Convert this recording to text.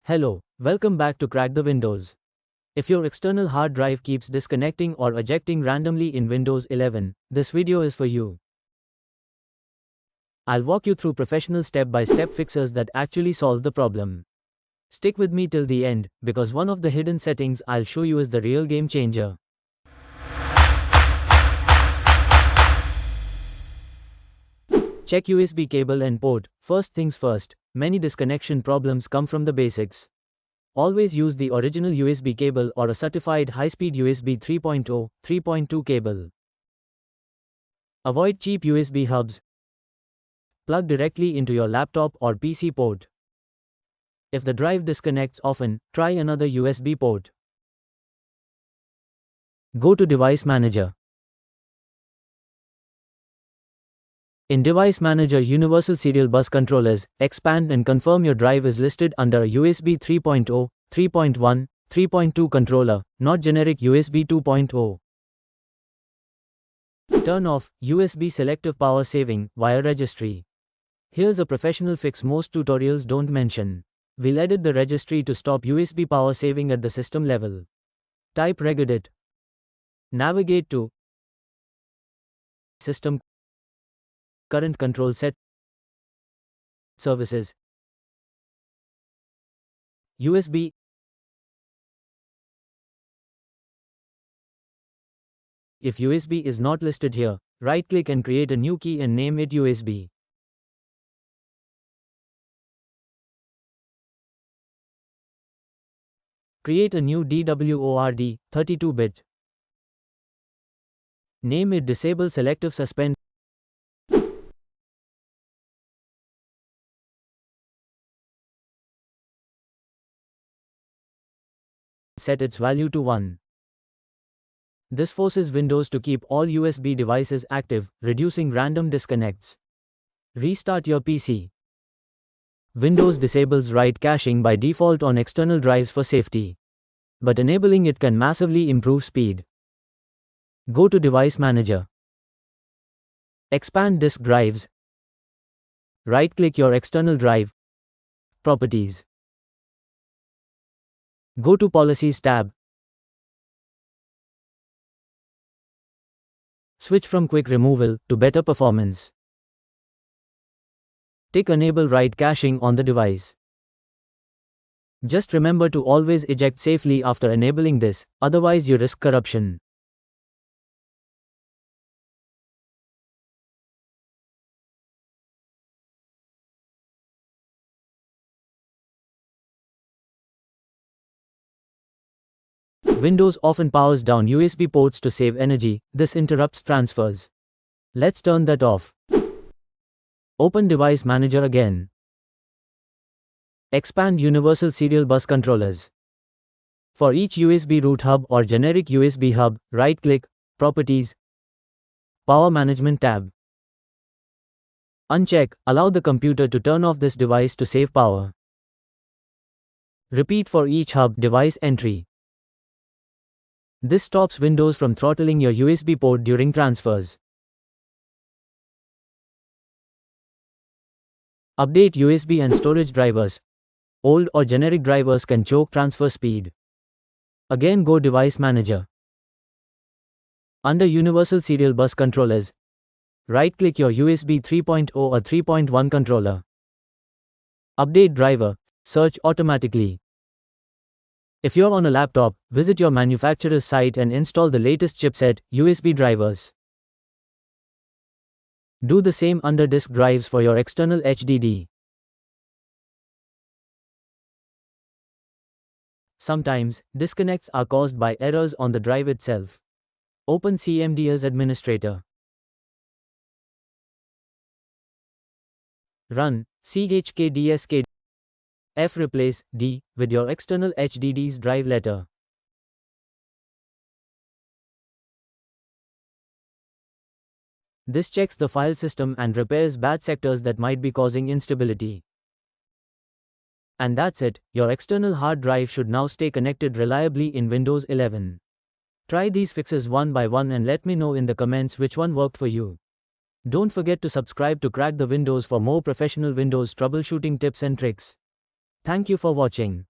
Hello, welcome back to Crack the Windows. If your external hard drive keeps disconnecting or ejecting randomly in Windows 11, this video is for you. I'll walk you through professional step-by-step fixes that actually solve the problem. Stick with me till the end, because one of the hidden settings I'll show you is the real game changer. Check USB cable and port. First things first, many disconnection problems come from the basics. Always use the original USB cable or a certified high-speed USB 3.0, 3.2 cable. Avoid cheap USB hubs. Plug directly into your laptop or PC port. If the drive disconnects often, try another USB port. Go to Device Manager. In Device Manager, Universal Serial Bus Controllers, expand and confirm your drive is listed under a USB 3.0, 3.1, 3.2 controller, not generic USB 2.0. Turn off USB Selective Power Saving via Registry. Here's a professional fix most tutorials don't mention. We'll edit the registry to stop USB power saving at the system level. Type regedit. Navigate to System, Current Control Set, Services, USB. If USB is not listed here, right-click and create a new key and name it USB. Create a new DWORD, 32-bit. Name it Disable Selective Suspend. Set its value to 1. This forces Windows to keep all USB devices active, reducing random disconnects. Restart your PC. Windows disables write caching by default on external drives for safety. But enabling it can massively improve speed. Go to Device Manager. Expand disk drives. Right-click your external drive. Properties. Go to Policies tab. Switch from Quick Removal to Better Performance. Tick Enable Write Caching on the device. Just remember to always eject safely after enabling this, otherwise you risk corruption. Windows often powers down USB ports to save energy. This interrupts transfers. Let's turn that off. Open Device Manager again. Expand Universal Serial Bus Controllers. For each USB root hub or generic USB hub, right-click, Properties, Power Management tab. Uncheck, allow the computer to turn off this device to save power. Repeat for each hub device entry. This stops Windows from throttling your USB port during transfers. Update USB and storage drivers. Old or generic drivers can choke transfer speed. Again, go Device Manager. Under Universal Serial Bus Controllers, right-click your USB 3.0 or 3.1 controller. Update driver. Search automatically. If you're on a laptop, visit your manufacturer's site and install the latest chipset, USB drivers. Do the same under disk drives for your external HDD. Sometimes, disconnects are caused by errors on the drive itself. Open CMD as administrator. Run Seagate KDSK F replace D with your external HDD's drive letter. This checks the file system and repairs bad sectors that might be causing instability. And that's it, your external hard drive should now stay connected reliably in Windows 11. Try these fixes one by one and let me know in the comments which one worked for you. Don't forget to subscribe to Crack the Windows for more professional Windows troubleshooting tips and tricks. Thank you for watching.